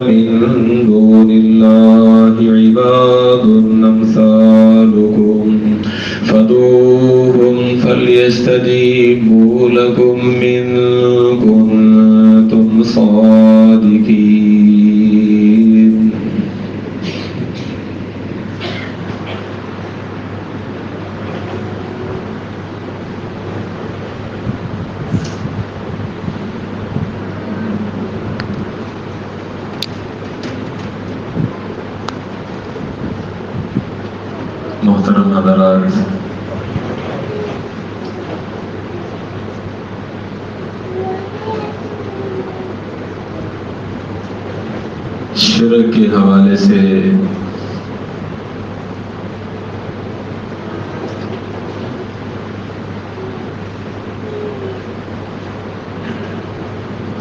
من دون الله عباد أمثالكم فادعوهم فليستجيبوا لكم إن كنتم صادقين. محترم حضرات، شرک کے حوالے سے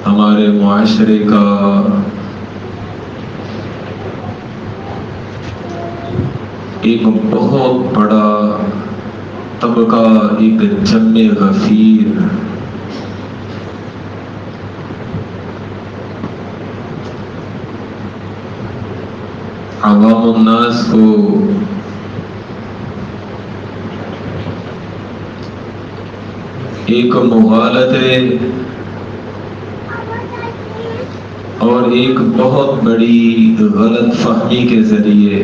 ہمارے معاشرے کا ایک بہت بڑا طبقہ، ایک جم غفیر عوام الناس کو ایک مغالطے اور ایک بہت بڑی غلط فہمی کے ذریعے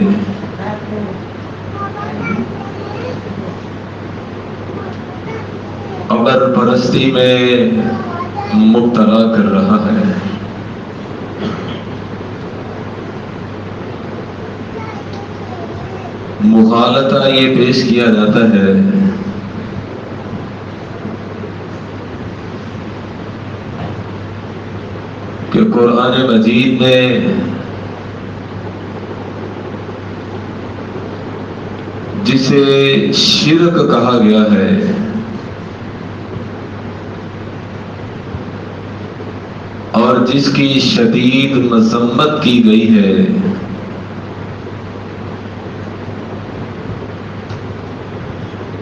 قبر پرستی میں مبتلا کر رہا ہے۔ مغالطہ یہ پیش کیا جاتا ہے کہ قرآن مجید میں جسے شرک کہا گیا ہے اور جس کی شدید مذمت کی گئی ہے،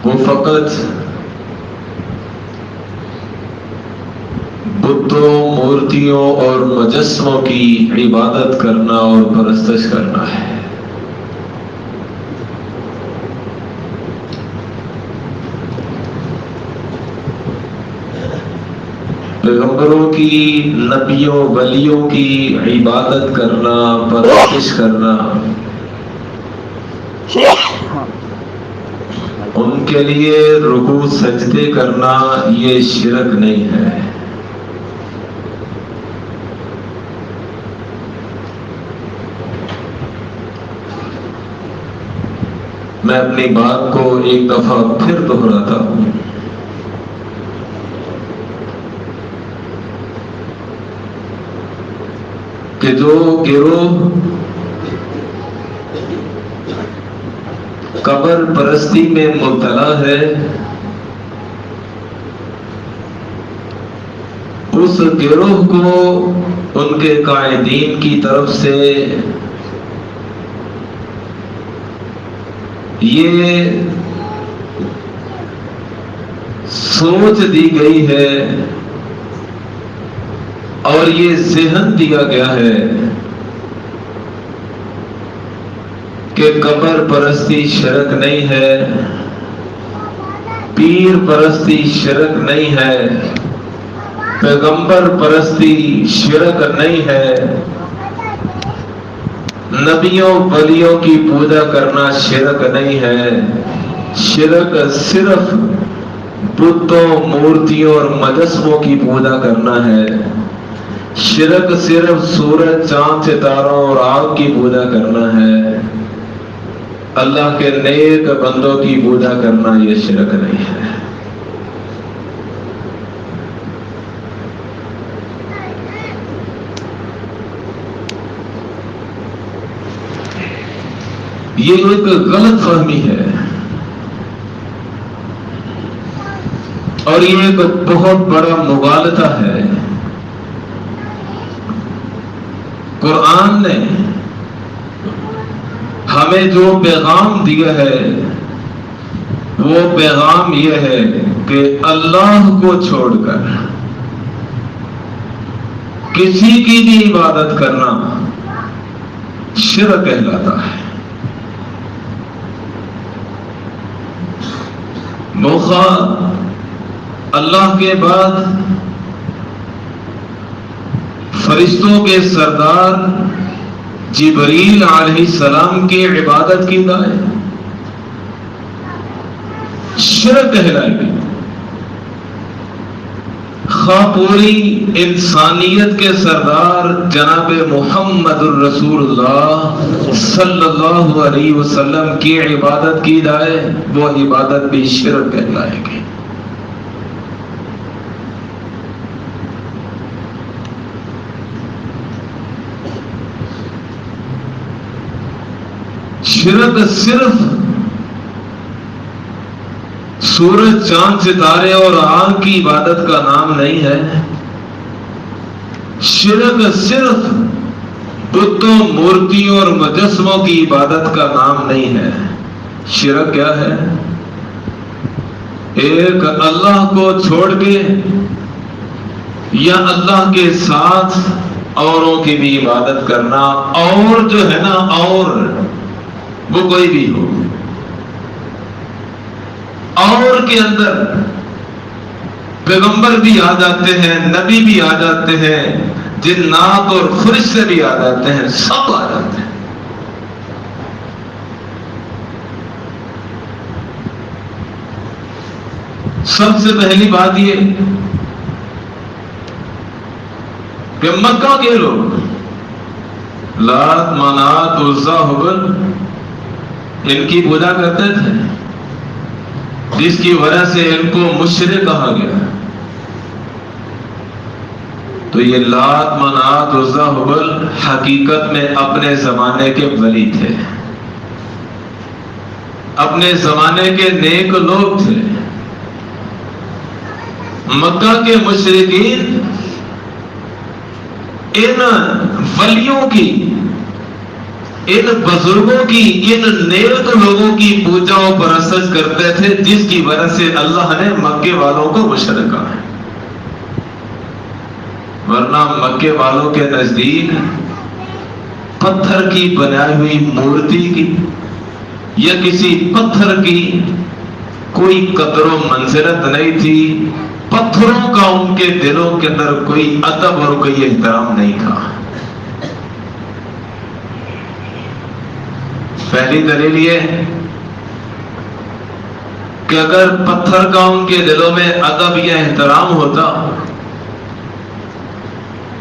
وہ فقط بتوں، مورتیوں اور مجسموں کی عبادت کرنا اور پرستش کرنا ہے۔ پیغمبروں کی، نبیوں، ولیوں کی عبادت کرنا، پرستش کرنا ان کے لیے رکوع سجدے کرنا یہ شرک نہیں ہے۔ میں اپنی بات کو ایک دفعہ پھر دہراتا ہوں کہ جو گروہ قبر پرستی میں مبتلا ہے، اس گروہ کو ان کے قائدین کی طرف سے یہ سوچ دی گئی ہے اور یہ ذہن دیا گیا ہے کہ قبر پرستی شرک نہیں ہے، پیر پرستی شرک نہیں ہے، پیغمبر پرستی شرک نہیں ہے، نبیوں ولیوں کی پوجا کرنا شرک نہیں ہے۔ شرک صرف بتوں، مورتیوں اور مجسموں کی پوجا کرنا ہے۔ شرک صرف سورج، چاند، ستاروں اور آگ کی پوجا کرنا ہے۔ اللہ کے نیک بندوں کی پوجا کرنا یہ شرک نہیں ہے۔ یہ ایک غلط فہمی ہے اور یہ ایک بہت بڑا مغالطہ ہے۔ قرآن نے ہمیں جو پیغام دیا ہے وہ پیغام یہ ہے کہ اللہ کو چھوڑ کر کسی کی بھی عبادت کرنا شرک کہلاتا ہے۔ موقع اللہ کے بعد فرشتوں کے سردار جبریل علیہ السلام کی عبادت کی جائے، شرک کہلائے گی۔ خواہ پوری انسانیت کے سردار جناب محمد الرسول اللہ صلی اللہ علیہ وسلم کی عبادت کی جائے، وہ عبادت بھی شرک کہلائے گی۔ شرک صرف سورج چاند ستارے اور آگ کی عبادت کا نام نہیں ہے، شرک صرف بتوں، مورتیوں اور مجسموں کی عبادت کا نام نہیں ہے۔ شرک کیا ہے؟ ایک اللہ کو چھوڑ کے یا اللہ کے ساتھ اوروں کی بھی عبادت کرنا، اور جو ہے نا، اور وہ کوئی بھی ہو، اور کے اندر پیغمبر بھی آ جاتے ہیں، نبی بھی آ جاتے ہیں، جنات اور فرشتے بھی آ جاتے ہیں، سب آ جاتے ہیں۔ سب سے پہلی بات یہ کہ مکہ کے لوگ لات، منات، عزا، حبل ان کی پوجا کرتے تھے، جس کی وجہ سے ان کو مشرک کہا گیا۔ تو یہ لات، منات، عزا، حبل حقیقت میں اپنے زمانے کے ولی تھے، اپنے زمانے کے نیک لوگ تھے۔ مکہ کے مشرکین ان ولیوں کی، ان بزرگوں کی، ان نیک لوگوں کی پوجا و پرستش کرتے تھے، جس کی وجہ سے اللہ نے مکے والوں کو مشرک کہا ہے۔ ورنہ مکے والوں کے نزدیک پتھر کی بنائی ہوئی مورتی کی یا کسی پتھر کی کوئی قدر و منزلت نہیں تھی، پتھروں کا ان کے دلوں کے اندر کوئی ادب اور کوئی احترام نہیں تھا۔ پہلی دلیل یہ کہ اگر پتھر کا ان کے دلوں میں ادب یا احترام ہوتا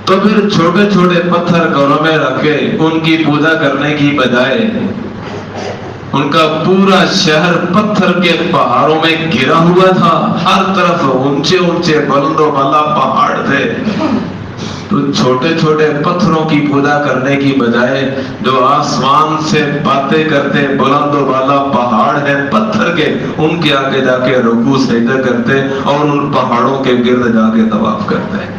تو پھر چھوٹے چھوٹے پتھر گھروں میں رکھے ان کی پوجا کرنے کی بجائے ان کا پورا شہر پتھر کے پہاڑوں میں گھرا ہوا تھا، ہر طرف اونچے اونچے بلند و بالا پہاڑ تھے، تو چھوٹے چھوٹے پتھروں کی پوجا کرنے کی بجائے جو آسمان سے باتیں کرتے بلند و بالا پہاڑ ہیں پتھر کے، ان کے آگے جا کے رکوع سجدہ کرتے اور ان پہاڑوں کے گرد جا کے طواف کرتے۔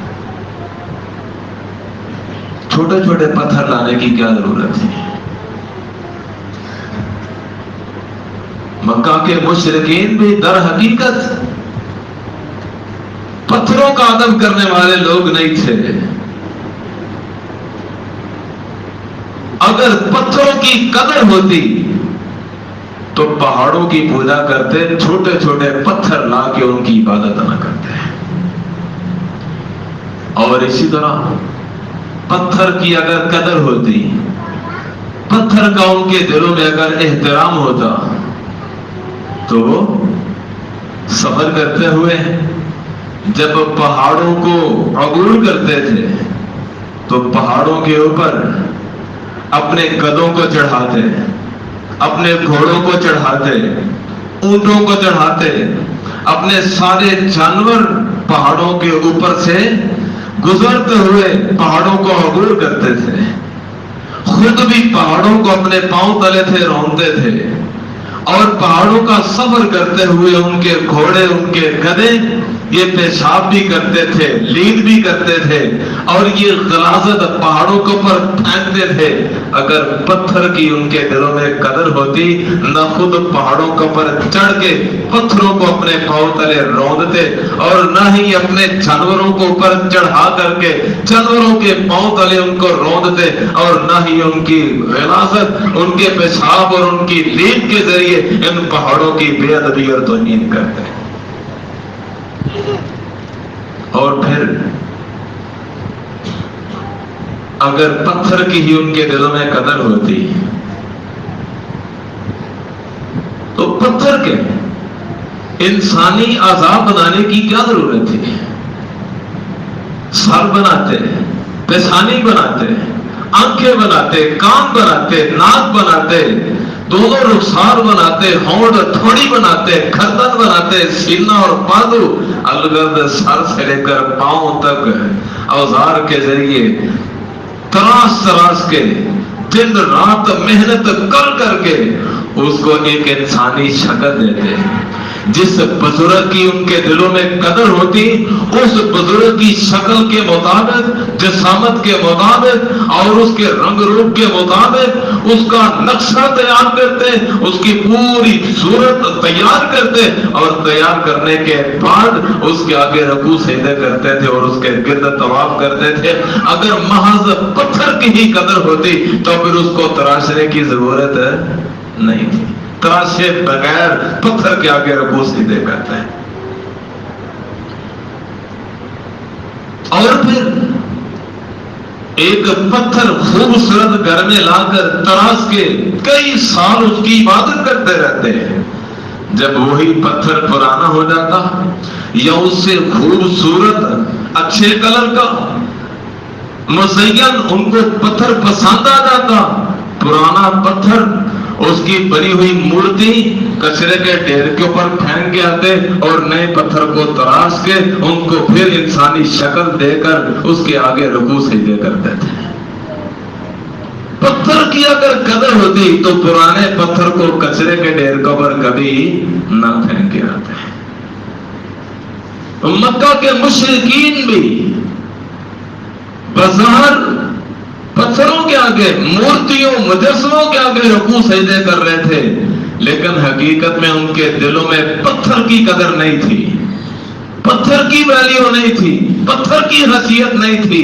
چھوٹے چھوٹے پتھر لانے کی کیا ضرورت تھی؟ مکہ کے مشرکین بھی در حقیقت پتھروں کا ادب کرنے والے لوگ نہیں تھے۔ اگر پتھروں کی قدر ہوتی تو پہاڑوں کی پوجا کرتے، چھوٹے چھوٹے پتھر لا کے ان کی عبادت نہ کرتے۔ اور اسی طرح پتھر کی اگر قدر ہوتی، پتھر کا ان کے دلوں میں اگر احترام ہوتا تو وہ سفر کرتے ہوئے جب پہاڑوں کو عبور کرتے تھے تو پہاڑوں کے اوپر اپنے گدھوں کو چڑھاتے، اپنے گھوڑوں کو چڑھاتے، اونٹوں کو چڑھاتے، اپنے سارے جانور پہاڑوں کے اوپر سے گزرتے ہوئے پہاڑوں کو عبور کرتے تھے، خود بھی پہاڑوں کو اپنے پاؤں تلے تھے رونتے تھے، اور پہاڑوں کا سفر کرتے ہوئے ان کے گھوڑے، ان کے گدھے یہ پیشاب بھی کرتے تھے، نیند بھی کرتے تھے، اور یہ غلاظت پہاڑوں کے اوپر پھینکتے تھے۔ اگر پتھر کی ان کے دلوں میں قدر ہوتی، نہ خود پہاڑوں کے اوپر چڑھ کے پتھروں کو اپنے پاؤں تلے روندتے، اور نہ ہی اپنے جانوروں کو اوپر چڑھا کر کے جانوروں کے پاؤں تلے ان کو روندتے، اور نہ ہی ان کی غلاظت، ان کے پیشاب اور ان کی نیند کے ذریعے ان پہاڑوں کی بے ادبی اور توہین کرتے۔ اور پھر اگر پتھر کی ہی ان کے دلوں میں قدر ہوتی تو پتھر کے انسانی اعضاء بنانے کی کیا ضرورت تھی؟ سر بناتے، پیشانی بناتے، آنکھیں بناتے، کان بناتے، ناک بناتے، دونوں رخسار بناتے، ہونٹ تھوڑی بناتے، گردن بناتے، سینہ اور بازو، الگرد سر سے لے کر پاؤں تک اوزار کے ذریعے تراش تراش کے دن رات محنت کر کے اس کو ایک انسانی شکل دیتے۔ جس بزرگ کی ان کے دلوں میں قدر ہوتی، اس بزرگ کی شکل کے مطابق، جسامت کے مطابق اور اس کے رنگ روپ کے مطابق اس کا نقشہ تیار کرتے، اس کی پوری صورت تیار کرتے، اور تیار کرنے کے بعد اس کے آگے رکوع سجدے کرتے تھے اور اس کے گرد طواف کرتے تھے۔ اگر محض پتھر کی ہی قدر ہوتی تو پھر اس کو تراشنے کی ضرورت نہیں تھی۔ تراشے بغیر پتھر کے آگے رکوع سجدے کرتے ہیں۔ اور پھر ایک پتھر خوبصورت گھر میں لا کر تراش کے کئی سال اس کی عبادت کرتے رہتے ہیں۔ جب وہی پتھر پرانا ہو جاتا یا اس سے خوبصورت اچھے کلر کا مزین ان کو پتھر پسند آ جاتا، پرانا پتھر اس کی بنی ہوئی مورتی کچرے کے ڈھیر کے اوپر پھینک کے آتے اور نئے پتھر کو تراش کے ان کو پھر انسانی شکل دے کر اس کے آگے رکوع سجدے کرتے تھے۔ پتھر کی اگر قدر ہوتی تو پرانے پتھر کو کچرے کے ڈھیر کے اوپر کبھی نہ پھینک کے آتے۔ مکہ کے مشرکین بھی بظاہر پتھروں کے آگے، مورتیوں، مجسموں کے آگے رکوع سجدے کر رہے تھے، لیکن حقیقت میں ان کے دلوں میں پتھر کی قدر نہیں تھی، پتھر کی ویلیو نہیں تھی، پتھر کی حیثیت نہیں تھی۔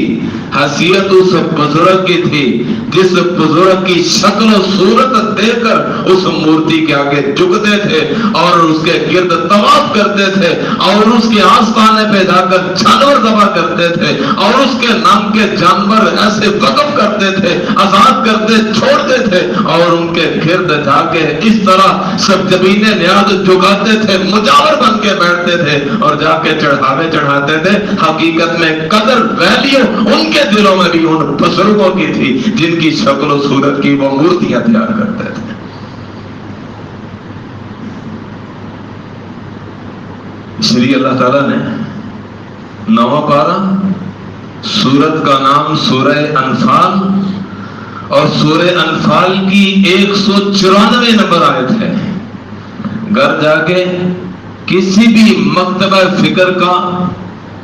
حیثیت اس بزرگ کی تھی جس بزرگ کی شکل و صورت دے کر اس مورتی کے آگے جھکتے تھے اور اس کے گرد طواف کرتے تھے اور اس کے آستانے پہ جا کر جانور ذبح کرتے تھے اور اس کے نام کے جانور ایسے وقف کرتے تھے، آزاد کرتے چھوڑتے تھے اور ان کے گرد جا کے اس طرح سب زمینیں نیاز جھکاتے تھے، مجاور بن کے بیٹھتے تھے اور جا کے چڑھاوے چڑھاتے تھے۔ حقیقت میں قدر ویلیو ان کے دلوں میں بھی ان بزرگوں کی تھی جن کی شکل و صورت کی وہ مورتیاں تیار کرتے تھے۔ اس لیے اللہ تعالیٰ نے 9واں پارہ، سورت کا نام سورہ انفال، اور سورہ انفال کی 194 نمبر آیت ہے۔ گھر جا کے کسی بھی مکتبہ فکر کا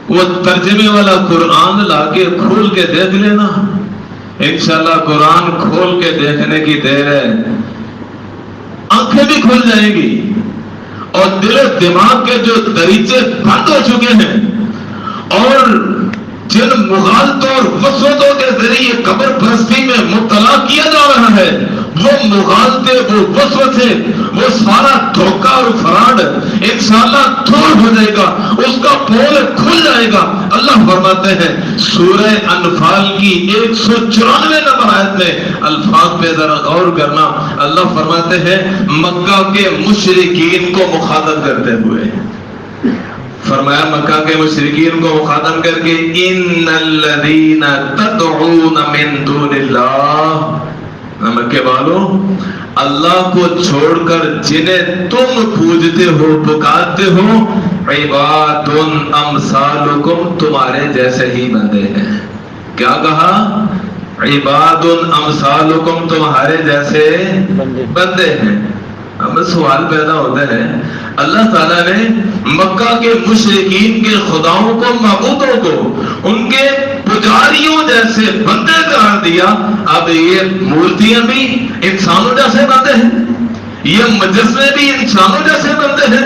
وہ ترجمے والا قرآن لا کے کھول کے دیکھ لینا، انشاءاللہ قرآن کھول کے دیکھنے کی دیر ہے، آنکھیں بھی کھل جائیں گی اور دل و دماغ کے جو دریچے بند ہو چکے ہیں اور جن مغالطوں اور وسوسوں کے ذریعے قبر پرستی میں مبتلا کیا جا رہا ہے، وہ مغالطے، وہ وسوسے، وہ سارا دھوکہ اور فراڈ انشاءاللہ دور ہو جائے گا، اس کا پول کھل جائے گا۔ اللہ فرماتے ہیں سورہ انفال کی 194 نمبر آیت میں، الفاظ پہ ذرا غور کرنا، اللہ فرماتے ہیں مکہ کے مشرکین کو مخاطب کرتے ہوئے، فرمایا مکہ کے مشرکین کو مخاطب کر کے ان الذین تدعون من دون اللہ، مکے والوں اللہ کو چھوڑ کر جنہیں تم پوجتے ہو، پکارتے ہو، عباد امثالکم، تمہارے جیسے ہی بندے ہیں۔ کیا کہا؟ عباد امثالکم، تمہارے جیسے بندے ہیں۔ اب سوال پیدا ہوتا ہے، اللہ تعالیٰ نے مکہ کے مشرکین کے خداؤں کو، معبودوں کو ان کے پجاریوں جیسے بندے قرار دیا، اب یہ مورتیاں بھی انسانوں جیسے بندے ہیں، یہ مجسمے بھی انسانوں جیسے بندے ہیں،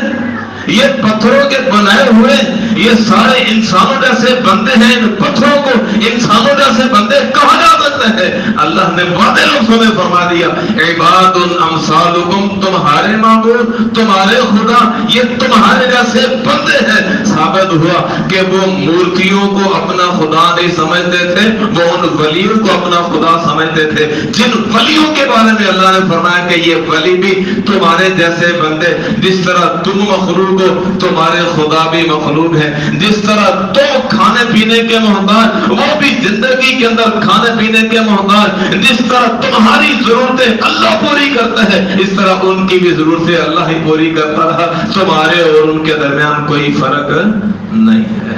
یہ پتھروں کے بنائے ہوئے یہ سارے انسانوں جیسے بندے ہیں، ان پتھروں کو انسانوں جیسے بندے کہا جا سکتے ہیں؟ اللہ نے واضح لفظوں میں فرما دیا، عباد امثالکم، تمہارے معبود، تمہارے خدا یہ تمہارے جیسے بندے ہیں۔ ثابت ہوا کہ وہ مورتیوں کو اپنا خدا نہیں سمجھتے تھے، وہ ان ولیوں کو اپنا خدا سمجھتے تھے، جن ولیوں کے بارے میں اللہ نے فرمایا کہ یہ ولی بھی تمہارے جیسے بندے، جس طرح تم مخلوق ہو تمہارے خدا بھی مخلوق ہے، جس طرح تم کھانے پینے کے محتاج وہ بھی زندگی کے اندر کھانے پینے کے محتاج، جس طرح تمہاری ضرورتیں اللہ پوری کرتا ہے اس طرح ان کی بھی ضرورتیں اللہ ہی پوری کرتا رہا، تمہارے اور ان کے درمیان کوئی فرق نہیں ہے۔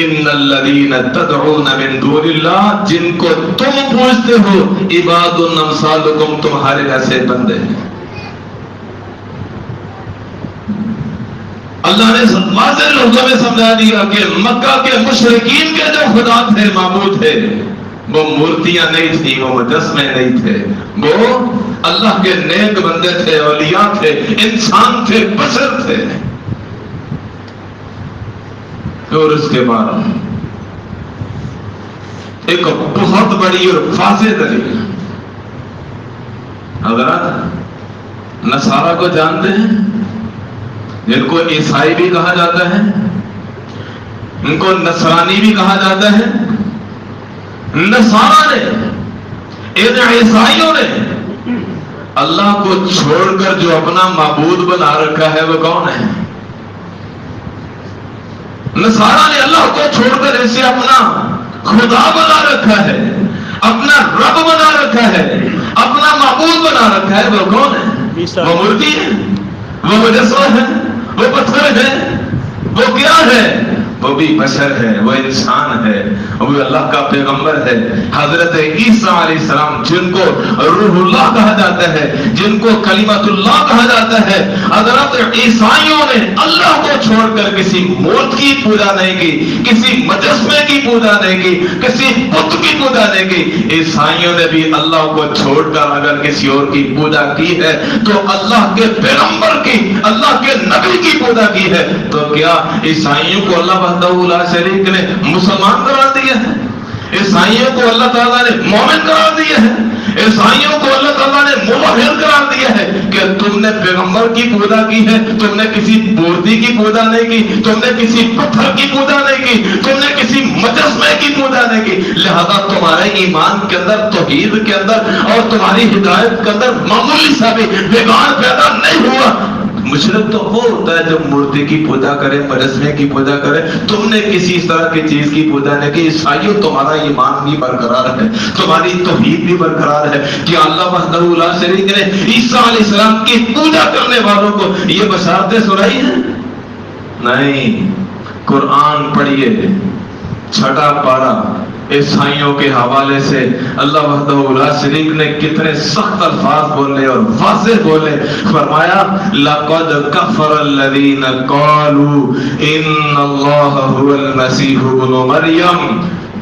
ان الذین تدعون من دون اللہ، جن کو تم پوجتے ہو، عباد امثالکم، تمہارے جیسے بندے ہیں۔ اللہ نے واضح لفظوں میں سمجھا دیا کہ مکہ کے مشرکین کے جو خدا تھے، معبود تھے، وہ مورتیاں نہیں تھیں، وہ مجسمے نہیں تھے، وہ اللہ کے نیک بندے تھے، اولیاء تھے، انسان تھے، بشر تھے۔ اور اس کے بعد ایک بہت بڑی اور واضح دلیل، حضرات نصارہ کو جانتے ہیں، جن کو عیسائی بھی کہا جاتا ہے، ان کو نصرانی بھی کہا جاتا ہے۔ نصارہ نے، ان عیسائیوں نے اللہ کو چھوڑ کر جو اپنا معبود بنا رکھا ہے وہ کون ہے؟ نصارہ نے اللہ کو چھوڑ کر اسے اپنا خدا بنا رکھا ہے، اپنا رب بنا رکھا ہے، اپنا معبود بنا رکھا ہے۔ وہ کون ہے؟ وہ مورتی ہے، وہ مجسمہ ہے، وہ پتھر ہے، وہ کیا ہے؟ وہ بھی بشر ہے، وہ انسان ہے، وہ اللہ کا پیغمبر ہے، حضرت عیسیٰ علیہ السلام، جن کو روح اللہ کہا جاتا ہے، جن کو کلمت اللہ کہا جاتا ہے۔ حضرت عیسائیوں نے اللہ کو چھوڑ کر کسی موت کی پوجا نہیں کی، کسی مجسمے کی پوجا نہیں کی، کسی بت کی پوجا نہیں کی۔ عیسائیوں نے بھی اللہ کو چھوڑ کر اگر کسی اور کی پوجا کی ہے تو اللہ کے پیغمبر کی، اللہ کے نبی کی پوجا کی ہے۔ تو کیا عیسائیوں کو اللہ وحدہ لا شریک نے مسلمان قرار دیا ہے؟ عیسائیوں کو اللہ تعالیٰ نے مومن قرار دیا ہے؟ عیسائیوں کو اللہ تعالیٰ نے موحد قرار دیا ہے کہ تم نے پیغمبر کی پوجا کی ہے، تم نے کسی مورتی کی پوجا نہیں کی، تم نے کسی پتھر کی پوجا نہیں کی، تم نے کسی مجسمے کی پوجا نہیں کی، لہذا تمہارے ایمان کے اندر، توحید کے اندر اور تمہاری ہدایت کے اندر معمولی سا بھی بگاڑ پیدا نہیں ہوا۔ مشرک تو وہ ہوتا ہے جو مورتی کی پوجا کرے، مجسمے کی پوجا کرے، تم نے کسی اس طرح کی چیز کی پوجا نہیں کی۔ عیسائیوں تمہارا ایمان بھی برقرار ہے، تمہاری توحید بھی برقرار ہے کہ اللہ وحدہ لا شریک نے عیسیٰ علیہ السلام کی پوجا کرنے والوں کو یہ بشارتیں سنائی ہیں؟ نہیں۔ قرآن پڑھیے 6 پارہ عیسائیوں کے حوالے سے اللہ وحدہ لا شریک نے کتنے سخت الفاظ بولے اور واضح بولے۔ فرمایا لَقَدْ كَفَرَ الَّذِينَ قَالُوا إِنَّ اللَّهَ هُوَ الْمَسِيحُ ابْنُ مَرْيَمَ،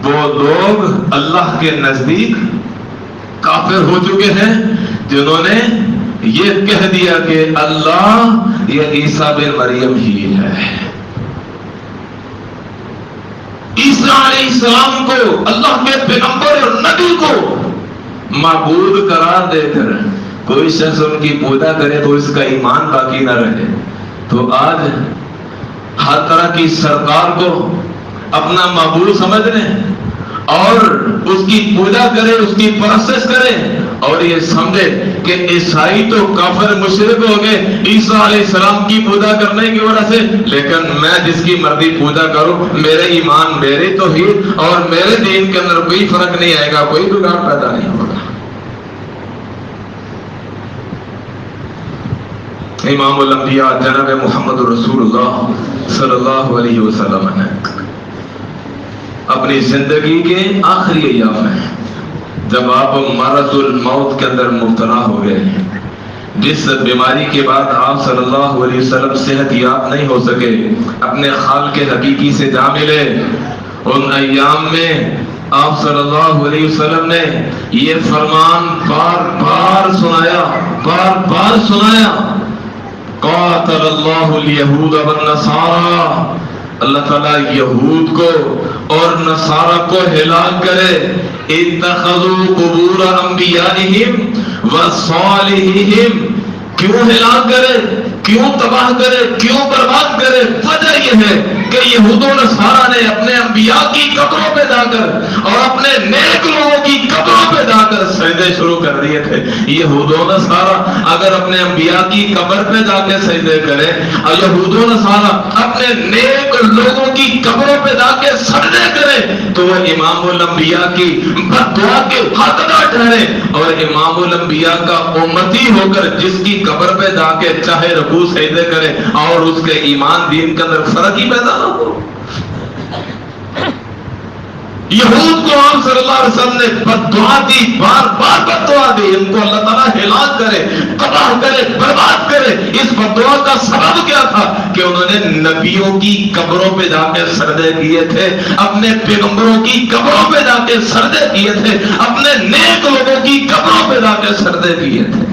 وہ لوگ اللہ کے نزدیک کافر ہو چکے ہیں جنہوں نے یہ کہہ دیا کہ اللہ یہ عیسیٰ بن مریم ہی ہے۔ عیسیٰ علیہ السلام کو، اللہ کے پیغمبر اور نبی کو معبود قرار دے کر کوئی شخص ان کی پوجا کرے تو اس کا ایمان باقی نہ رہے۔ تو آج ہر طرح کی سرکار کو اپنا معبود سمجھ لیں اور اس کی پوجا کرے، اس کی پرستش کرے اور یہ سمجھے کہ عیسائی تو کافر مشرک ہو گئے عیسیٰ علیہ السلام کی پوجا کرنے کی وجہ سے، لیکن میں جس کی مرضی پوجا کروں، میرے ایمان، میرے توحید اور میرے دین کے اندر کوئی فرق نہیں آئے گا، کوئی بگاڑ پیدا نہیں ہوگا۔ امام الانبیاء جناب محمد رسول اللہ صلی اللہ علیہ وسلم نے اپنی زندگی کے آخری ایام میں جب آپ مرض الموت کے اندر مبتلا ہو گئے، جس بیماری کے بعد آپ صلی اللہ علیہ وسلم صحت یاب نہیں ہو سکے، اپنے خالق حقیقی سے جا ملے، ان ایام میں آپ صلی اللہ علیہ وسلم نے یہ فرمان بار بار سنایا، قاتل اللہ الیہود والنصارى، اللہ تعالیٰ یہود کو اور نصارہ کو ہلاک کرے، اتخذوا قبور انبیائہم وصالحہم، کیوں ہلاک کرے، کیوں تباہ کرے، کیوں برباد کرے؟ وجہ یہ ہے کہ یہود و نصارہ نے اپنے انبیاء کی قبروں پہ جا کر اور اپنے نیک لوگوں کی قبروں پہ جا کر سجدے شروع کر دیے تھے۔ یہود و نصارہ اگر اپنے انبیاء کی قبر پہ جا کے سجدے کرے اور یہود و نصارہ اپنے نیک لوگوں کی قبروں پہ جا کے سجدے کرے تو وہ امام الانبیاء کی بد دعا کے حقدار ٹھہرے، اور امام الانبیاء کا امتی ہو کر جس کی قبر پہ جا کے چاہے رکوع سجدے کرے اور اس کے ایمان دین کے اندر فرق ہی پیدا نہ ہو۔ یہود کو آپ صلی اللہ علیہ وسلم نے بد دعا دی، بار بار بد دعا دی، ان کو اللہ تعالیٰ ہلاک کرے، تباہ کرے، برباد کرے۔ اس بد دعا کا سبب کیا تھا کہ انہوں نے نبیوں کی قبروں پہ جا کے سجدے کیے تھے، اپنے پیغمبروں کی قبروں پہ جا کے سجدے کیے تھے، اپنے نیک لوگوں کی قبروں پہ جا کے سجدے کیے تھے۔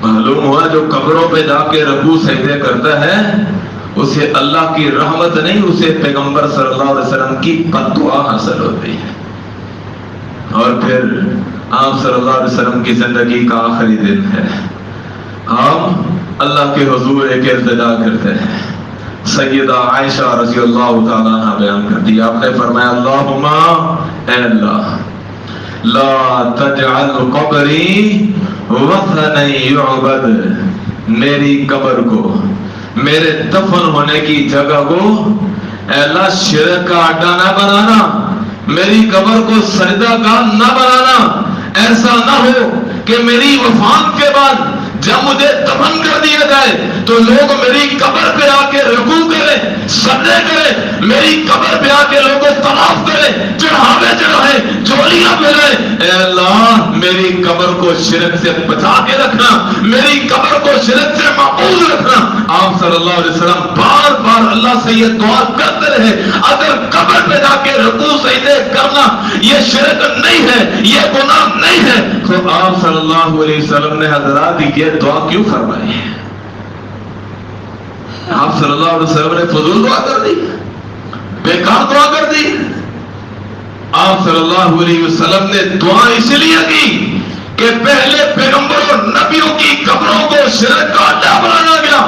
معلوم ہوا جو قبروں پہ جا کے رکوع سجدے کرتا ہے اسے اللہ کی رحمت نہیں، اسے پیغمبر صلی اللہ علیہ وسلم کی بد دعا حاصل ہوتی ہے۔ اور پھر آپ صلی اللہ علیہ وسلم کی زندگی کا آخری دن ہے، آپ اللہ کے حضور ایک التجا کرتے ہیں۔ سیدہ عائشہ رضی اللہ تعالیٰ عنہ بیان کرتی، آپ نے فرمایا اللہم، اے اللہ، لا تجعل قبری وطن یعبد، میری قبر کو، میرے دفن ہونے کی جگہ کو اے اللہ شرک کا اڈا نہ بنانا، میری قبر کو سجدہ گاہ نہ بنانا۔ ایسا نہ ہو کہ میری وفات کے بعد جب مجھے دفن کر دیا جائے تو لوگ میری قبر پہ آ کے رکوع کریں، سجدے کریں، میری قبر پہ آ کے لوگوں طواف کریں، چڑھاوے چڑھائیں، جولیاں پھیرائیں۔ اے اللہ میری قبر کو شرک سے بچا کے رکھنا، میری قبر کو شرک سے محفوظ رکھنا۔ آپ صلی اللہ علیہ وسلم بار بار اللہ سے یہ دعا کرتے رہے، اگر قبر پہ جا کے رکوع سجدے کرنا یہ شرک نہیں ہے، یہ گناہ نہیں ہے، تو آپ صلی اللہ علیہ وسلم نے حضرات یہ دعا کیوں فرمائی ہے؟ آپ صلی اللہ علیہ وسلم نے فضول دعا کر دی، بیکار دعا کر دی؟ آپ صلی اللہ علیہ وسلم نے دعا اس لیے کی کہ پہلے پیغمبروں اور نبیوں کی قبروں کو شرک کا اڈا بنانا گیا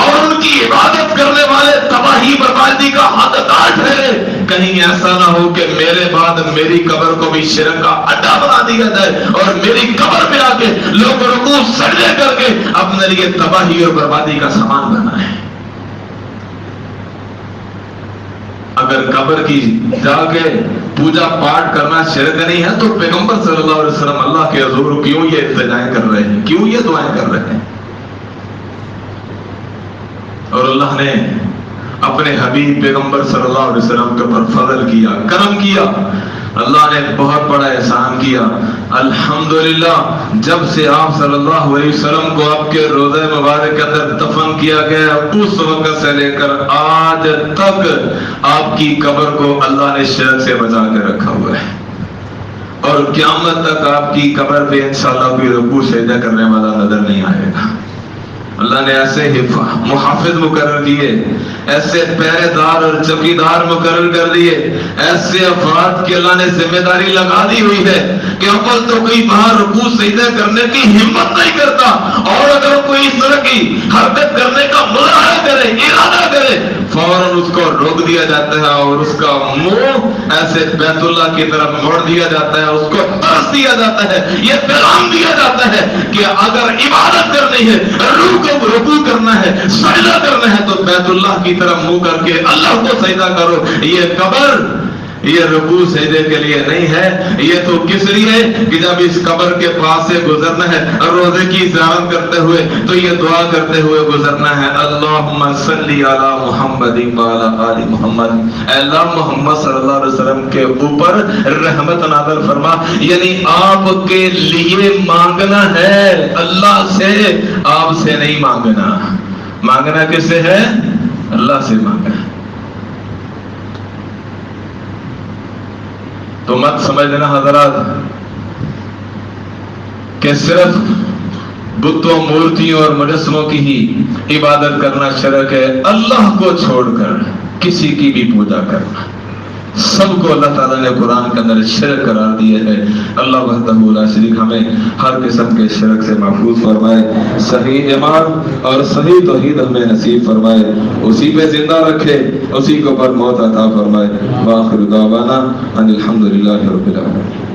اور ان کی عبادت کرنے والے تباہی بربادی کا حقدار ٹھہرے۔ کہیں ایسا نہ ہو کہ میرے بعد میری قبر کو بھی شرک کا اڈا بنا دیا جائے اور میری قبر پہ آ کے لوگ رکوع سجدے کر کے اپنے لیے تباہی اور بربادی کا سامان بنائے۔ اگر قبر کی جا کے پوجا پاٹ کرنا شرک نہیں ہے تو پیغمبر صلی اللہ علیہ وسلم اللہ کے حضور کیوں یہ التجائیں کر رہے ہیں، کیوں یہ دعائیں کر رہے ہیں؟ اور اللہ نے اپنے حبیب پیغمبر صلی اللہ علیہ وسلم کے اوپر فضل کیا، کرم کیا، اللہ نے بہت بڑا احسان کیا۔ الحمدللہ جب سے آپ صلی اللہ علیہ وسلم کو آپ کے روضہ مبارک کے اندر دفن کیا گیا اس وقت سے لے کر آج تک آپ کی قبر کو اللہ نے شرک سے بچا کے رکھا ہوا ہے، اور قیامت تک آپ کی قبر پہ انشاءاللہ کوئی رکوع سجدہ کرنے والا نظر نہیں آئے گا۔ اللہ نے ایسے محافظ مقرر کیے، ایسے پہرے دار اور چوکیدار مقرر کر دیے، ایسے افراد کی اللہ نے ذمہ داری لگا دی ہوئی ہے کہ اول تو کوئی باہر رکوع سجدہ کرنے کی ہمت نہیں کرتا، اور اگر کوئی اس طرح کی حرکت کرنے کا مظاہرہ کرے، ارادہ کرے، فوراً اس کو روک دیا جاتا ہے اور اس کا منہ ایسے بیت اللہ کی طرف موڑ دیا جاتا ہے، اس کو ترس دیا جاتا ہے، یہ پیغام دیا جاتا ہے کہ اگر عبادت کرنی ہے، رکوع کرنا ہے، سجدہ کرنا ہے تو بیت اللہ کی طرف منہ کر کے اللہ کو سجدہ کرو۔ یہ قبر یہ رکوع سجدے کے لیے نہیں ہے، یہ تو کس لیے کہ جب اس قبر کے پاس سے گزرنا ہے اور روزے کی زیارت کرتے ہوئے تو یہ دعا کرتے ہوئے گزرنا ہے، اللہم صلی علی محمد وعلی آل محمد، اے اللہ محمد صلی اللہ علیہ وسلم کے اوپر رحمت نازل فرما، یعنی آپ کے لیے مانگنا ہے اللہ سے، آپ سے نہیں مانگنا۔ مانگنا کس سے ہے؟ اللہ سے مانگنا۔ تو مت سمجھ لینا حضرات کہ صرف بتوں، مورتیوں اور مجسموں کی ہی عبادت کرنا شرک ہے، اللہ کو چھوڑ کر کسی کی بھی پوجا کرنا، سب کو اللہ تعالیٰ نے قرآن کے اندر شرک قرار دیا ہے۔ اللہ وحدہ لا شریک ہمیں ہر قسم کے شرک سے محفوظ فرمائے، صحیح ایمان اور صحیح توحید ہمیں نصیب فرمائے، اسی پہ زندہ رکھے، اسی کو پر موت عطا فرمائے۔ وآخر دعوانا ان الحمدللہ رب العالمین۔